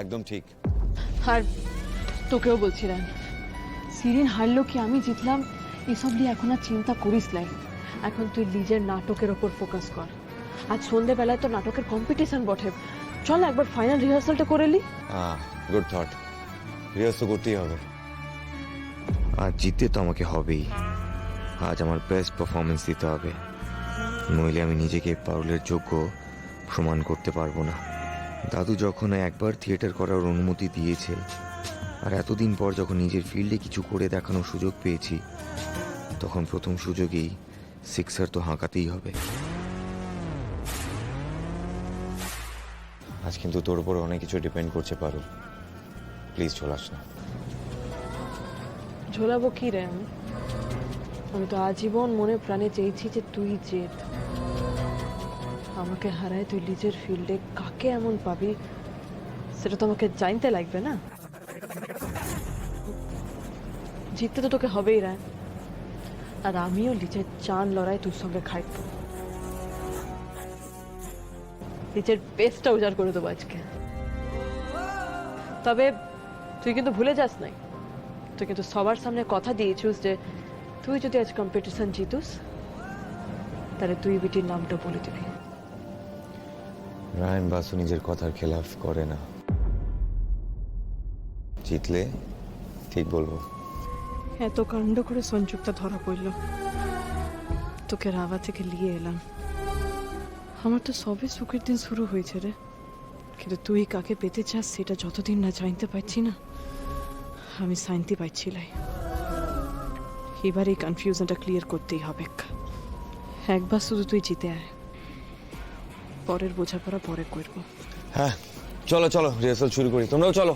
একদম ঠিক। আর তোকেও বলছিলাম, সিরিন হারলো কি আমি জিতলাম এসব নিয়ে এখন আর চিন্তা করিস নাই। এখন তুই নিজের নাটকের ওপর ফোকাস কর। আজ সন্ধ্যেবেলায় তো নাটকের কম্পিটিশন বটে, চল একবার ফাইনাল রিহার্সালটা করে নি। গুড থট, রিহার্স তো করতেই হবে। আজ জিততে তো আমাকে হবেই। আজ আমার বেস্ট পারফরমেন্স দিতে হবে, নইলে আমি নিজেকে পারুলের যোগ্য প্রমাণ করতে পারবো না। দাদু যখন একবার থিয়েটার করার অনুমতি দিয়েছে, আর এতদিন পর যখন নিজের ফিল্ডে কিছু করে দেখানোর সুযোগ পেয়েছি, তখন প্রথম সুযোগেই সিক্সার তো হাঁকাতেই হবে। আজ কিন্তু তোর উপর অনেক কিছু ডিপেন্ড করছে পারুল, প্লিজ চলাস না। ঝোলাবো কি রে আমি তো আজীবন মনে প্রাণে চেয়েছি যে তুই জেত। আমাকে হারায় তুই নিজের ফিল্ডে কাকে এমন পাবি সেটা তো আমাকে জানতে লাগবে না। জিততে তো তোকে হবেই রে, আর আমিও নিজের চান লড়াই তোর সঙ্গে খাইব। নিজের বেস্টটা উজাড় করে দেবো আজকে। তবে তুই কিন্তু ভুলে যাস নাই, তুই কিন্তু সবার সামনে কথা দিয়েছিস যে তুই যদি আজ কম্পিটিশন জিতুস তাহলে তুই বিটির নামটা বলে দিবি। রায়ন বাসু নিজের কথার খেলাফ করে না, জিতলে ঠিক বলবো। এত কাণ্ড করে সংযুক্তা ধরা পড়ল, তোকে রাভা থেকে নিয়ে এলাম। আমার তো সবে সুখের দিন শুরু হয়েছে রে, কিন্তু তুই কাকে পেতে চাস সেটা যতদিন না জানতে পারছি না আমি শান্তি পাচ্ছিলাই। এবার এই কনফিউশনটা ক্লিয়ার করতেই হবে। একবার শুধু তুই জিতে আয়, পরের বোঝাপড়া পরে করবো। হ্যাঁ চলো চলো, রিহার্সাল শুরু করি, তোমরাও চলো।